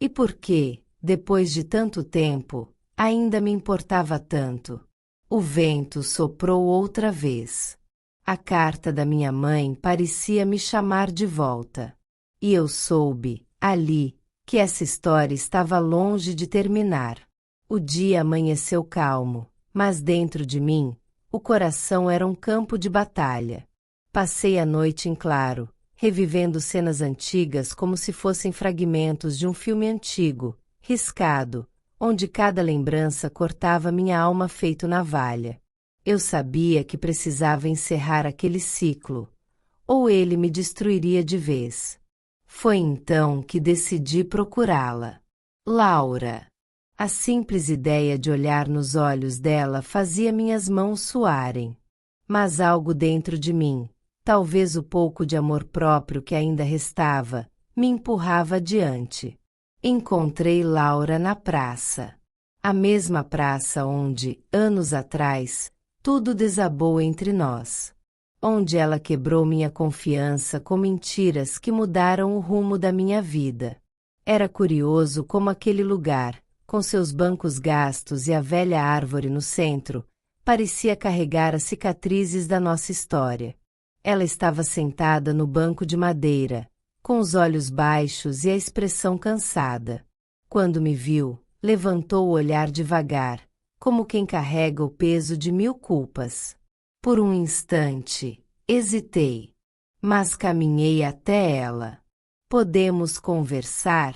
E por que, depois de tanto tempo, ainda me importava tanto? O vento soprou outra vez. A carta da minha mãe parecia me chamar de volta. E eu soube, ali, que essa história estava longe de terminar. O dia amanheceu calmo, mas dentro de mim, o coração era um campo de batalha. Passei a noite em claro, revivendo cenas antigas como se fossem fragmentos de um filme antigo, riscado, onde cada lembrança cortava minha alma feito navalha. Eu sabia que precisava encerrar aquele ciclo, ou ele me destruiria de vez. Foi então que decidi procurá-la. Laura. A simples ideia de olhar nos olhos dela fazia minhas mãos suarem. Mas algo dentro de mim, talvez o pouco de amor próprio que ainda restava, me empurrava adiante. Encontrei Laura na praça. A mesma praça onde, anos atrás, tudo desabou entre nós. Onde ela quebrou minha confiança com mentiras que mudaram o rumo da minha vida. Era curioso como aquele lugar, com seus bancos gastos e a velha árvore no centro, parecia carregar as cicatrizes da nossa história. Ela estava sentada no banco de madeira, com os olhos baixos e a expressão cansada. Quando me viu, levantou o olhar devagar, como quem carrega o peso de 1000 culpas. Por um instante, hesitei, mas caminhei até ela. Podemos conversar?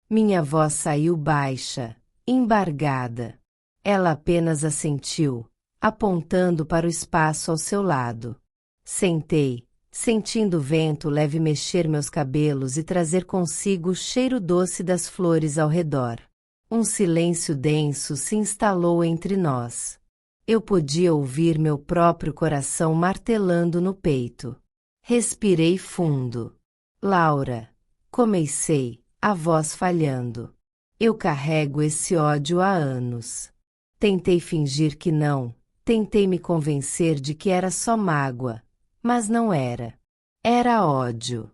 Minha voz saiu baixa, embargada. Ela apenas assentiu, apontando para o espaço ao seu lado. Sentei, sentindo o vento leve mexer meus cabelos e trazer consigo o cheiro doce das flores ao redor. Um silêncio denso se instalou entre nós. Eu podia ouvir meu próprio coração martelando no peito. Respirei fundo. Laura, comecei, a voz falhando. Eu carrego esse ódio há anos. Tentei fingir que não, tentei me convencer de que era só mágoa, mas não era. Era ódio.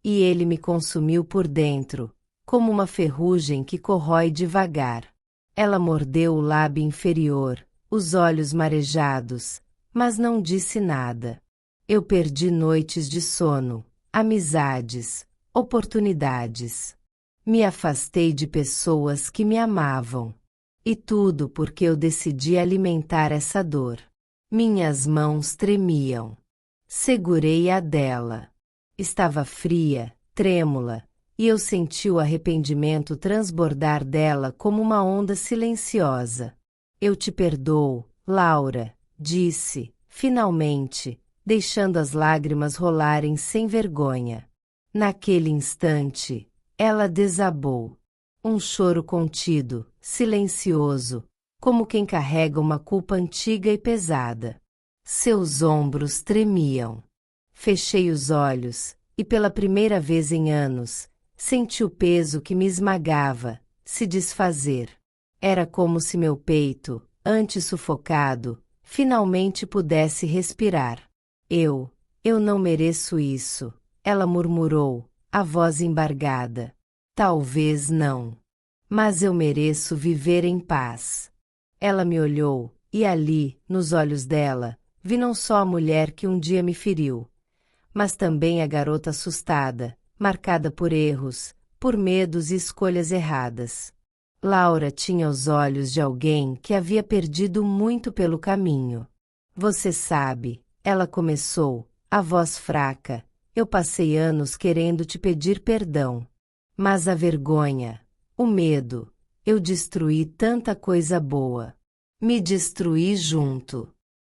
E ele me consumiu por dentro, como uma ferrugem que corrói devagar. Ela mordeu o lábio inferior, os olhos marejados, mas não disse nada. Eu perdi noites de sono, amizades, oportunidades. Me afastei de pessoas que me amavam. E tudo porque eu decidi alimentar essa dor. Minhas mãos tremiam. Segurei a dela. Estava fria, trêmula, e eu senti o arrependimento transbordar dela como uma onda silenciosa. Eu te perdoo, Laura, disse, finalmente, deixando as lágrimas rolarem sem vergonha. Naquele instante, ela desabou. Um choro contido, silencioso, como quem carrega uma culpa antiga e pesada. Seus ombros tremiam. Fechei os olhos, e pela primeira vez em anos, senti o peso que me esmagava, se desfazer. Era como se meu peito, antes sufocado, finalmente pudesse respirar. Eu não mereço isso, ela murmurou, a voz embargada. Talvez não. Mas eu mereço viver em paz. Ela me olhou, e ali, nos olhos dela, vi não só a mulher que um dia me feriu, mas também a garota assustada, marcada por erros, por medos e escolhas erradas. Laura tinha os olhos de alguém que havia perdido muito pelo caminho. Você sabe, ela começou, a voz fraca, eu passei anos querendo te pedir perdão. Mas a vergonha, o medo, eu destruí tanta coisa boa. Me destruí junto.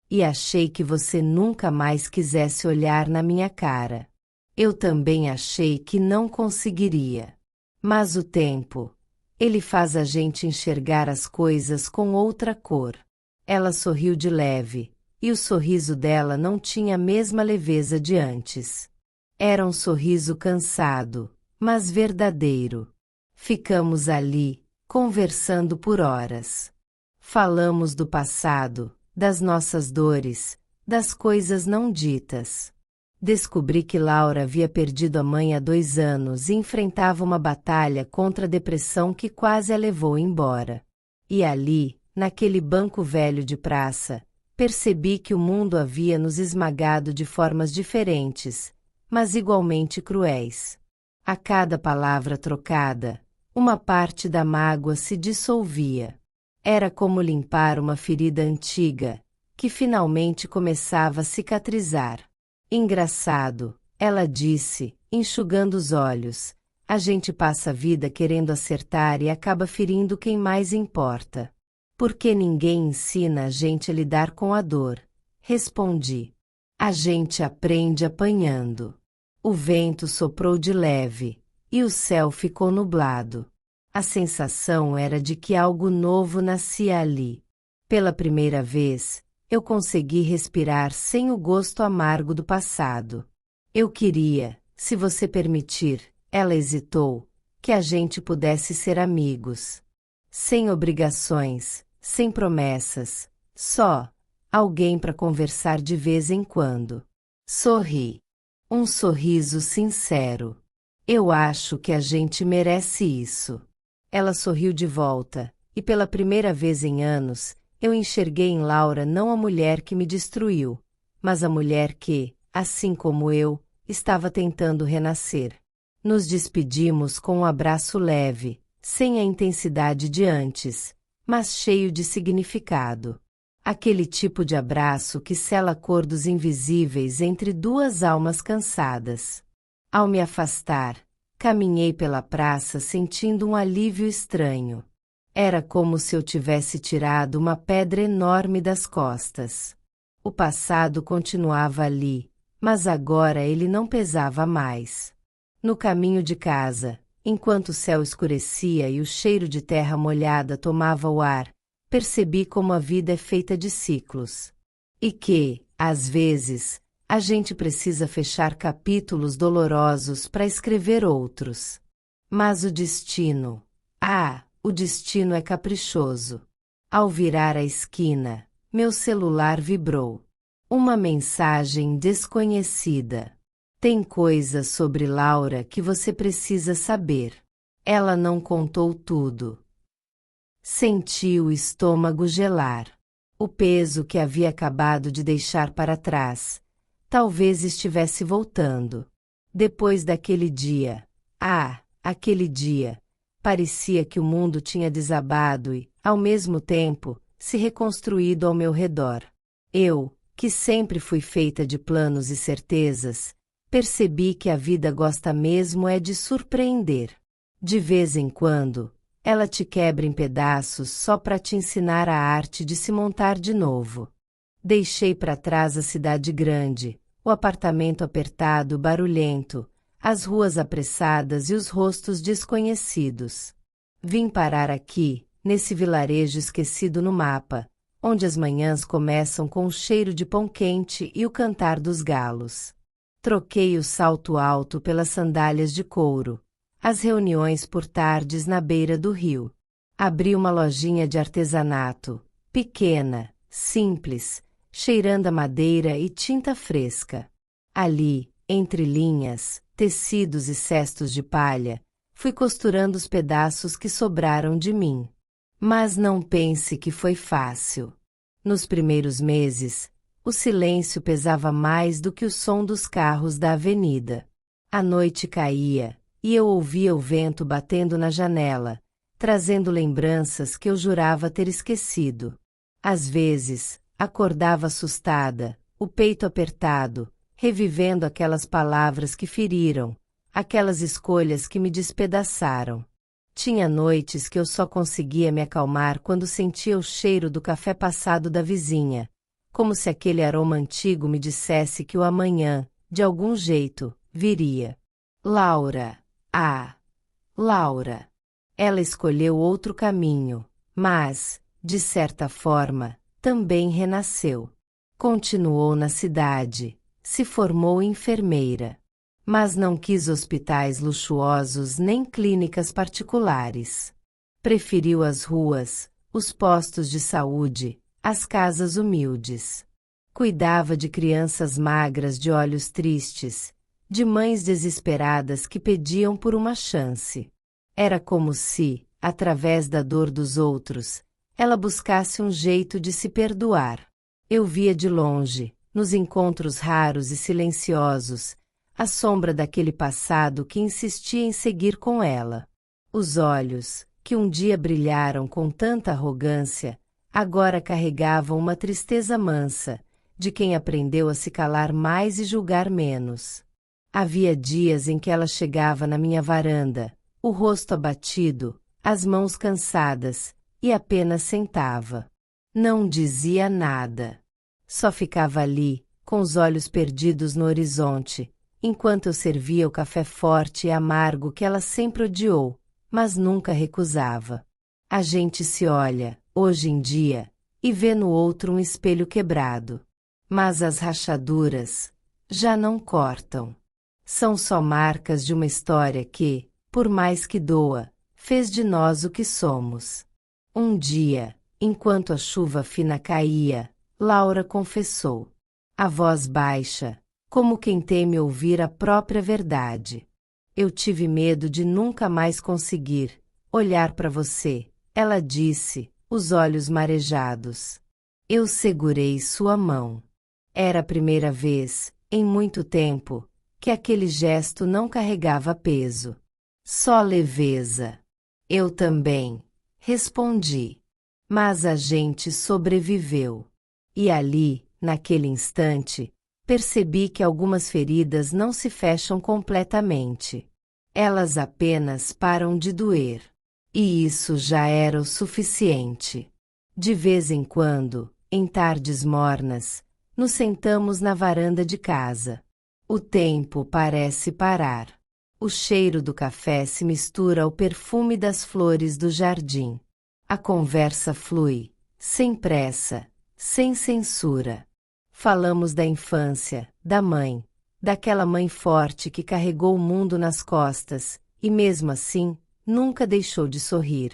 E achei que você nunca mais quisesse olhar na minha cara. Eu também achei que não conseguiria. Mas o tempo, ele faz a gente enxergar as coisas com outra cor. Ela sorriu de leve, e o sorriso dela não tinha a mesma leveza de antes. Era um sorriso cansado, mas verdadeiro. Ficamos ali, conversando por horas. Falamos do passado, das nossas dores, das coisas não ditas. Descobri que Laura havia perdido a mãe há 2 anos e enfrentava uma batalha contra a depressão que quase a levou embora. E ali, naquele banco velho de praça, percebi que o mundo havia nos esmagado de formas diferentes, mas igualmente cruéis. A cada palavra trocada, uma parte da mágoa se dissolvia. Era como limpar uma ferida antiga, que finalmente começava a cicatrizar. Engraçado, ela disse, enxugando os olhos. A gente passa a vida querendo acertar e acaba ferindo quem mais importa. Porque ninguém ensina a gente a lidar com a dor, respondi. A gente aprende apanhando. O vento soprou de leve, e o céu ficou nublado. A sensação era de que algo novo nascia ali. Pela primeira vez, eu consegui respirar sem o gosto amargo do passado. Eu queria, se você permitir, ela hesitou, que a gente pudesse ser amigos. Sem obrigações, sem promessas, só alguém para conversar de vez em quando. Sorri. Um sorriso sincero. Eu acho que a gente merece isso. Ela sorriu de volta, e pela primeira vez em anos, eu enxerguei em Laura não a mulher que me destruiu, mas a mulher que, assim como eu, estava tentando renascer. Nos despedimos com um abraço leve, sem a intensidade de antes, mas cheio de significado. Aquele tipo de abraço que sela acordos invisíveis entre 2 almas cansadas. Ao me afastar, caminhei pela praça sentindo um alívio estranho. Era como se eu tivesse tirado uma pedra enorme das costas. O passado continuava ali, mas agora ele não pesava mais. No caminho de casa, enquanto o céu escurecia e o cheiro de terra molhada tomava o ar, percebi como a vida é feita de ciclos. E que, às vezes, a gente precisa fechar capítulos dolorosos para escrever outros. Mas o destino é caprichoso. Ao virar a esquina, meu celular vibrou. Uma mensagem desconhecida. Tem coisas sobre Laura que você precisa saber. Ela não contou tudo. Senti o estômago gelar. O peso que havia acabado de deixar para trás, talvez estivesse voltando. Depois daquele dia, aquele dia, parecia que o mundo tinha desabado e, ao mesmo tempo, se reconstruído ao meu redor. Eu, que sempre fui feita de planos e certezas, percebi que a vida gosta mesmo é de surpreender. De vez em quando, ela te quebra em pedaços só para te ensinar a arte de se montar de novo. Deixei para trás a cidade grande, o apartamento apertado, barulhento, as ruas apressadas e os rostos desconhecidos. Vim parar aqui, nesse vilarejo esquecido no mapa, onde as manhãs começam com o cheiro de pão quente e o cantar dos galos. Troquei o salto alto pelas sandálias de couro, as reuniões por tardes na beira do rio. Abri uma lojinha de artesanato, pequena, simples, cheirando a madeira e tinta fresca. Ali, entre linhas, tecidos e cestos de palha, fui costurando os pedaços que sobraram de mim. Mas não pense que foi fácil. Nos primeiros meses, o silêncio pesava mais do que o som dos carros da avenida. A noite caía, e eu ouvia o vento batendo na janela, trazendo lembranças que eu jurava ter esquecido. Às vezes, acordava assustada, o peito apertado, revivendo aquelas palavras que feriram, Aquelas escolhas que me despedaçaram. Tinha noites que eu só conseguia me acalmar quando sentia o cheiro do café passado da vizinha, como se aquele aroma antigo me dissesse que o amanhã, de algum jeito, viria. Laura. Ah, Laura. Ela escolheu outro caminho, mas, de certa forma, também renasceu. Continuou na cidade, se formou enfermeira. Mas não quis hospitais luxuosos nem clínicas particulares. Preferiu as ruas, os postos de saúde, as casas humildes. Cuidava de crianças magras de olhos tristes, de mães desesperadas que pediam por uma chance. Era como se, através da dor dos outros, ela buscasse um jeito de se perdoar. Eu via de longe, nos encontros raros e silenciosos, a sombra daquele passado que insistia em seguir com ela. Os olhos, que um dia brilharam com tanta arrogância, agora carregavam uma tristeza mansa, de quem aprendeu a se calar mais e julgar menos. Havia dias em que ela chegava na minha varanda, o rosto abatido, as mãos cansadas, e apenas sentava. Não dizia nada. Só ficava ali, com os olhos perdidos no horizonte, enquanto eu servia o café forte e amargo que ela sempre odiou, mas nunca recusava. A gente se olha, hoje em dia, e vê no outro um espelho quebrado. Mas as rachaduras já não cortam. São só marcas de uma história que, por mais que doa, fez de nós o que somos. Um dia, enquanto a chuva fina caía, Laura confessou. A voz baixa, como quem teme ouvir a própria verdade. Eu tive medo de nunca mais conseguir olhar para você, ela disse, os olhos marejados. Eu segurei sua mão. Era a primeira vez, em muito tempo, que aquele gesto não carregava peso. Só leveza. Eu também, respondi. Mas a gente sobreviveu. E ali, naquele instante, percebi que algumas feridas não se fecham completamente. Elas apenas param de doer. E isso já era o suficiente. De vez em quando, em tardes mornas, nos sentamos na varanda de casa. O tempo parece parar. O cheiro do café se mistura ao perfume das flores do jardim. A conversa flui, sem pressa, sem censura. Falamos da infância, da mãe, daquela mãe forte que carregou o mundo nas costas, e mesmo assim, nunca deixou de sorrir.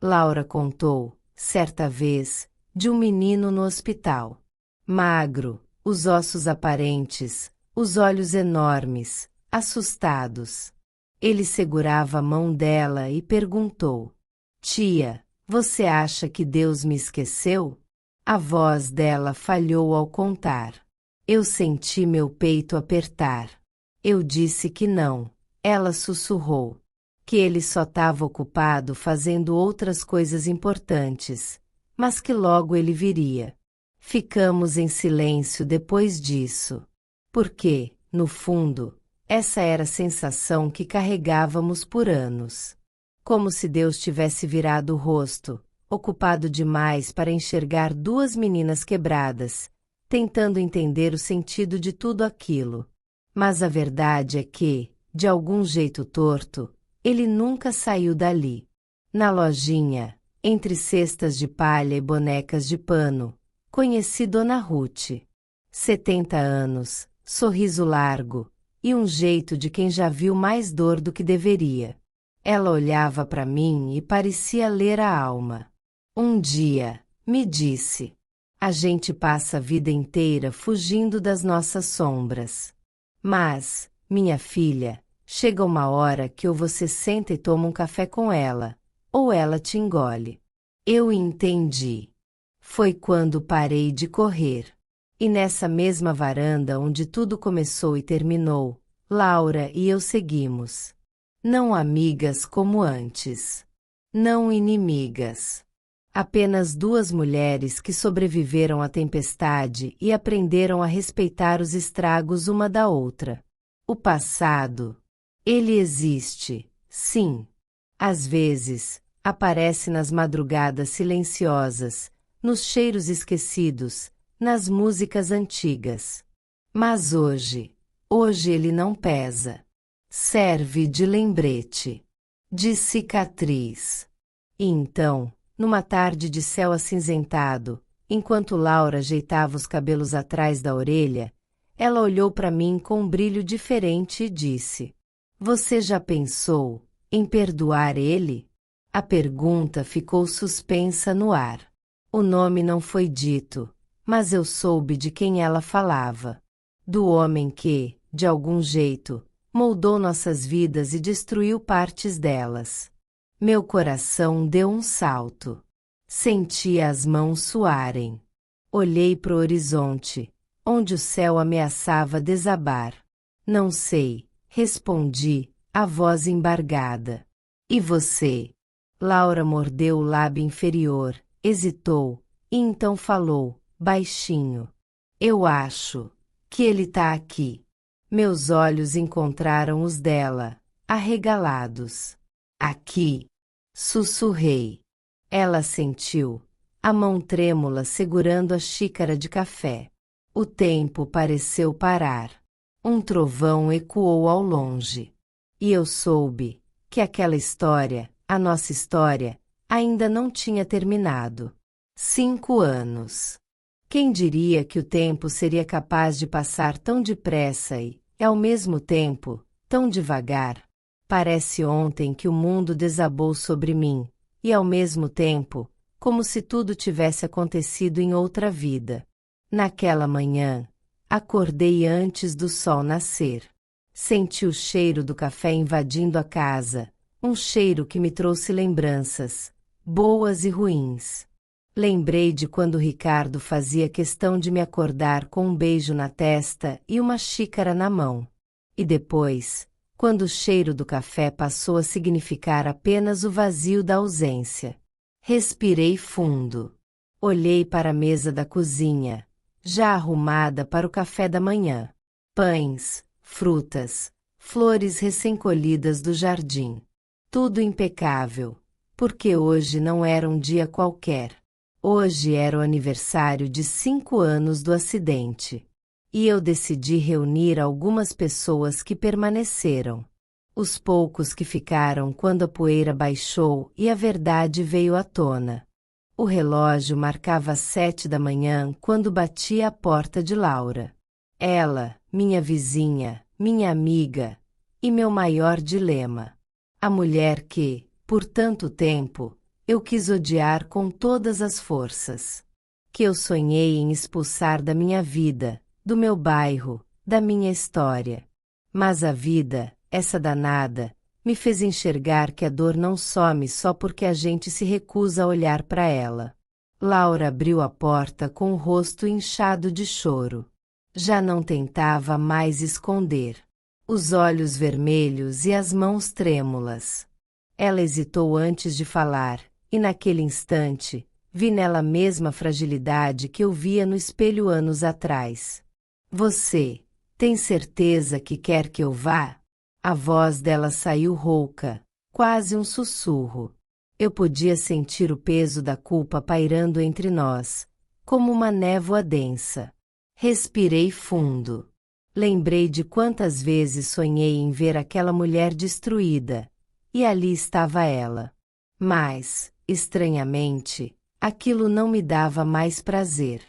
Laura contou, certa vez, de um menino no hospital. Magro, os ossos aparentes, os olhos enormes, assustados. Ele segurava a mão dela e perguntou: Tia, você acha que Deus me esqueceu? A voz dela falhou ao contar. Eu senti meu peito apertar. Eu disse que não. Ela sussurrou. Que ele só estava ocupado fazendo outras coisas importantes, mas que logo ele viria. Ficamos em silêncio depois disso. Porque, no fundo, essa era a sensação que carregávamos por anos. Como se Deus tivesse virado o rosto, ocupado demais para enxergar duas meninas quebradas, tentando entender o sentido de tudo aquilo. Mas a verdade é que, de algum jeito torto, ele nunca saiu dali. Na lojinha, entre cestas de palha e bonecas de pano, conheci Dona Ruth. 70 anos, sorriso largo, e um jeito de quem já viu mais dor do que deveria. Ela olhava para mim e parecia ler a alma. Um dia, me disse, a gente passa a vida inteira fugindo das nossas sombras. Mas, minha filha, chega uma hora que ou você senta e toma um café com ela, ou ela te engole. Eu entendi. Foi quando parei de correr. E nessa mesma varanda onde tudo começou e terminou, Laura e eu seguimos. Não amigas como antes. Não inimigas. Apenas duas mulheres que sobreviveram à tempestade e aprenderam a respeitar os estragos uma da outra. O passado Ele existe, sim. Às vezes, aparece nas madrugadas silenciosas, nos cheiros esquecidos, nas músicas antigas. Mas hoje ele não pesa. Serve de lembrete, de cicatriz. E então, numa tarde de céu acinzentado, enquanto Laura ajeitava os cabelos atrás da orelha, ela olhou para mim com um brilho diferente e disse: Você já pensou em perdoar ele? A pergunta ficou suspensa no ar. O nome não foi dito, mas eu soube de quem ela falava. Do homem que, de algum jeito, moldou nossas vidas e destruiu partes delas. Meu coração deu um salto. Senti as mãos suarem. Olhei para o horizonte, onde o céu ameaçava desabar. Não sei, respondi, a voz embargada. E você? Laura mordeu o lábio inferior, hesitou, e então falou, baixinho. Eu acho que ele tá aqui. Meus olhos encontraram os dela, arregalados. Aqui, sussurrei. Ela sentiu, a mão trêmula segurando a xícara de café. O tempo pareceu parar. Um trovão ecoou ao longe. E eu soube que aquela história, a nossa história, ainda não tinha terminado. 5 anos. Quem diria que o tempo seria capaz de passar tão depressa e, ao mesmo tempo, tão devagar? Parece ontem que o mundo desabou sobre mim, e ao mesmo tempo, como se tudo tivesse acontecido em outra vida. Naquela manhã, acordei antes do sol nascer. Senti o cheiro do café invadindo a casa, um cheiro que me trouxe lembranças, boas e ruins. Lembrei de quando Ricardo fazia questão de me acordar com um beijo na testa e uma xícara na mão. E depois, quando o cheiro do café passou a significar apenas o vazio da ausência. Respirei fundo. Olhei para a mesa da cozinha, já arrumada para o café da manhã. Pães, frutas, flores recém-colhidas do jardim. Tudo impecável, porque hoje não era um dia qualquer. Hoje era o aniversário de 5 anos do acidente. E eu decidi reunir algumas pessoas que permaneceram. Os poucos que ficaram quando a poeira baixou e a verdade veio à tona. O relógio marcava 7 da manhã quando bati à porta de Laura. Ela, minha vizinha, minha amiga, e meu maior dilema. A mulher que, por tanto tempo, eu quis odiar com todas as forças. Que eu sonhei em expulsar da minha vida, do meu bairro, da minha história. Mas a vida, essa danada, me fez enxergar que a dor não some só porque a gente se recusa a olhar para ela. Laura abriu a porta com o rosto inchado de choro. Já não tentava mais esconder. Os olhos vermelhos e as mãos trêmulas. Ela hesitou antes de falar, e naquele instante, vi nela a mesma fragilidade que eu via no espelho anos atrás. Você, tem certeza que quer que eu vá? A voz dela saiu rouca, quase um sussurro. Eu podia sentir o peso da culpa pairando entre nós, como uma névoa densa. Respirei fundo. Lembrei de quantas vezes sonhei em ver aquela mulher destruída, e ali estava ela. Mas, estranhamente, aquilo não me dava mais prazer.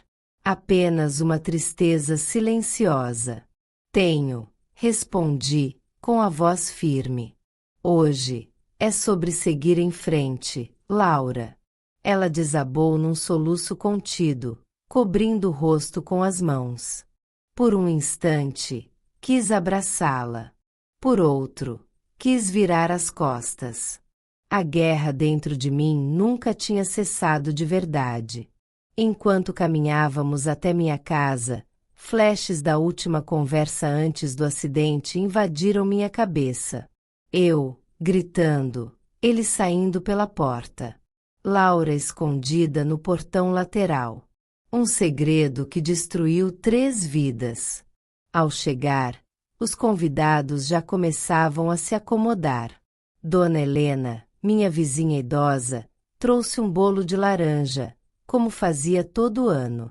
Apenas uma tristeza silenciosa. Tenho, respondi, com a voz firme. Hoje, é sobre seguir em frente, Laura. Ela desabou num soluço contido, cobrindo o rosto com as mãos. Por um instante, quis abraçá-la. Por outro, quis virar as costas. A guerra dentro de mim nunca tinha cessado de verdade. Enquanto caminhávamos até minha casa, flashes da última conversa antes do acidente invadiram minha cabeça. Eu, gritando, ele saindo pela porta. Laura escondida no portão lateral. Um segredo que destruiu 3 vidas. Ao chegar, Os convidados já começavam a se acomodar. Dona Helena, minha vizinha idosa, trouxe um bolo de laranja, como fazia todo ano.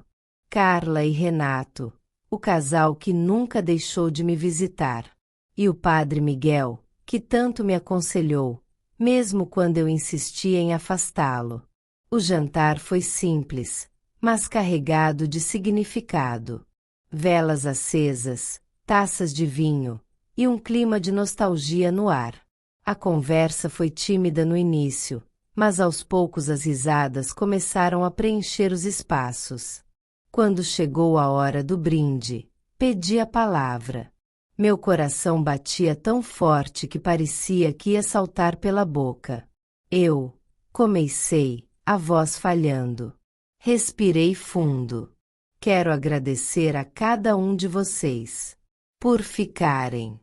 Carla e Renato, o casal que nunca deixou de me visitar. E o padre Miguel, que tanto me aconselhou, mesmo quando eu insistia em afastá-lo. O jantar foi simples, mas carregado de significado. Velas acesas, taças de vinho e um clima de nostalgia no ar. A conversa foi tímida no início, mas aos poucos as risadas começaram a preencher os espaços. Quando chegou a hora do brinde, pedi a palavra. Meu coração batia tão forte que parecia que ia saltar pela boca. Eu comecei, a voz falhando. Respirei fundo. Quero agradecer a cada um de vocês por ficarem,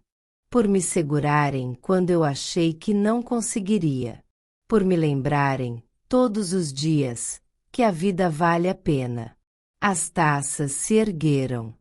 por me segurarem quando eu achei que não conseguiria, por me lembrarem, todos os dias, que a vida vale a pena. As taças se ergueram.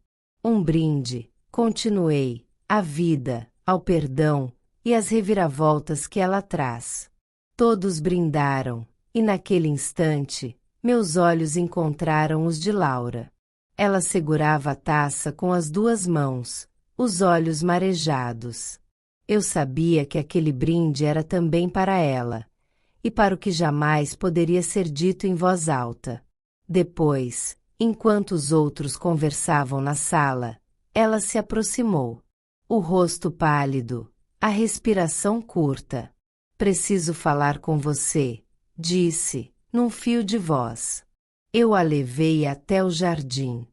Um brinde, continuei, à vida, ao perdão e às reviravoltas que ela traz. Todos brindaram, e naquele instante, meus olhos encontraram os de Laura. Ela segurava a taça com as duas mãos, os olhos marejados. Eu sabia que aquele brinde era também para ela, e para o que jamais poderia ser dito em voz alta. Depois, enquanto os outros conversavam na sala, ela se aproximou. O rosto pálido, a respiração curta. Preciso falar com você, disse, num fio de voz. Eu a levei até o jardim.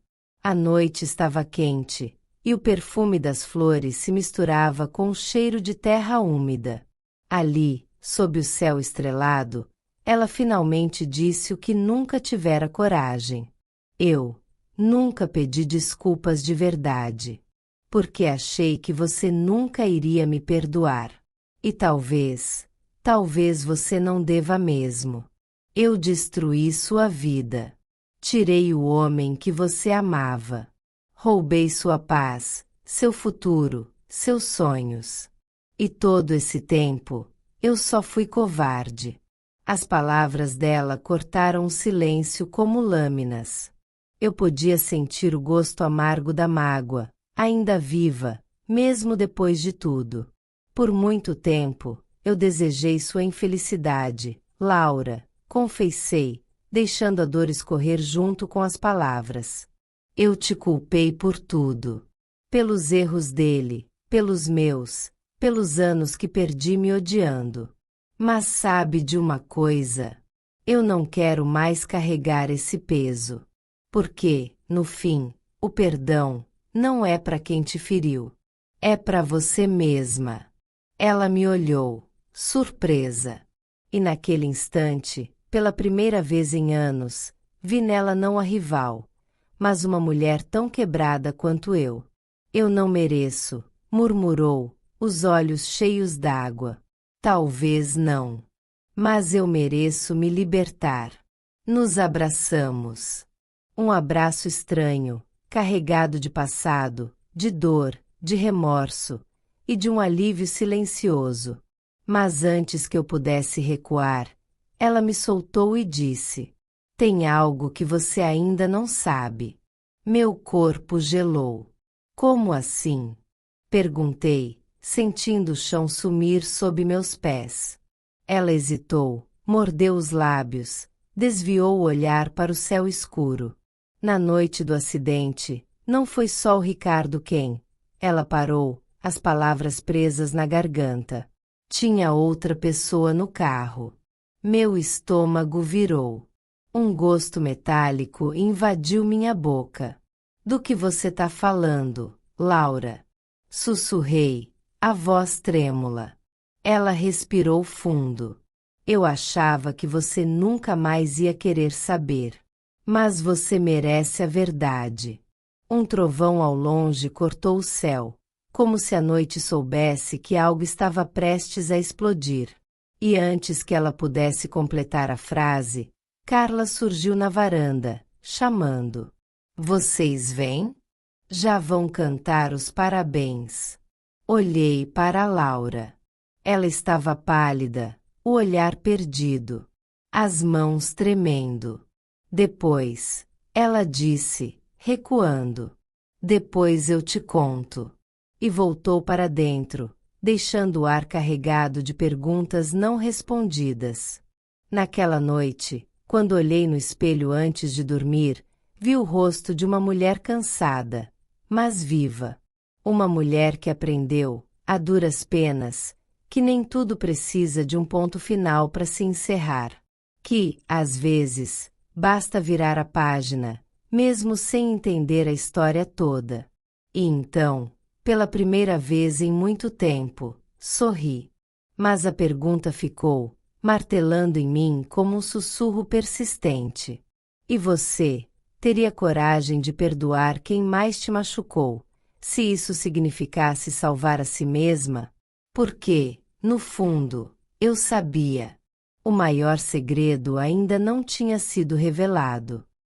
A noite estava quente, e o perfume das flores se misturava com o cheiro de terra úmida. Ali, sob o céu estrelado, ela finalmente disse o que nunca tivera coragem. Eu nunca pedi desculpas de verdade, porque achei que você nunca iria me perdoar. E talvez você não deva mesmo. Eu destruí sua vida. Tirei o homem que você amava. Roubei sua paz, seu futuro, seus sonhos. E todo esse tempo, eu só fui covarde. As palavras dela cortaram o silêncio como lâminas. Eu podia sentir o gosto amargo da mágoa, ainda viva, mesmo depois de tudo. Por muito tempo, eu desejei sua infelicidade, Laura, confessei, deixando a dor escorrer junto com as palavras. Eu te culpei por tudo. Pelos erros dele, pelos meus, pelos anos que perdi me odiando. Mas sabe de uma coisa? Eu não quero mais carregar esse peso. Porque, no fim, o perdão não é para quem te feriu. É para você mesma. Ela me olhou, surpresa. E naquele instante, pela primeira vez em anos, vi nela não a rival, mas uma mulher tão quebrada quanto eu. Eu não mereço, murmurou, os olhos cheios d'água. Talvez não. Mas eu mereço me libertar. Nos abraçamos. Um abraço estranho, carregado de passado, de dor, de remorso e de um alívio silencioso. Mas antes que eu pudesse recuar, ela me soltou e disse: tem algo que você ainda não sabe. Meu corpo gelou. Como assim? Perguntei, sentindo o chão sumir sob meus pés. Ela hesitou, mordeu os lábios, desviou o olhar para o céu escuro. Na noite do acidente, não foi só o Ricardo quem. Ela parou, as palavras presas na garganta. Tinha outra pessoa no carro. Meu estômago virou. Um gosto metálico invadiu minha boca. Do que você tá falando, Laura? Sussurrei, a voz trêmula. Ela respirou fundo. Eu achava que você nunca mais ia querer saber. Mas você merece a verdade. Um trovão ao longe cortou o céu, como se a noite soubesse que algo estava prestes a explodir. E antes que ela pudesse completar a frase, Carla surgiu na varanda, chamando. Vocês vêm? Já vão cantar os parabéns. Olhei para Laura. Ela estava pálida, o olhar perdido, as mãos tremendo. Depois, ela disse, recuando: depois eu te conto. E voltou para dentro, deixando o ar carregado de perguntas não respondidas. Naquela noite, quando olhei no espelho antes de dormir, vi o rosto de uma mulher cansada, mas viva. Uma mulher que aprendeu, a duras penas, que nem tudo precisa de um ponto final para se encerrar. Que, às vezes, basta virar a página, mesmo sem entender a história toda. E então, pela primeira vez em muito tempo, sorri. Mas a pergunta ficou, martelando em mim como um sussurro persistente. E você, teria coragem de perdoar quem mais te machucou, se isso significasse salvar a si mesma? Porque, no fundo, eu sabia. O maior segredo ainda não tinha sido revelado.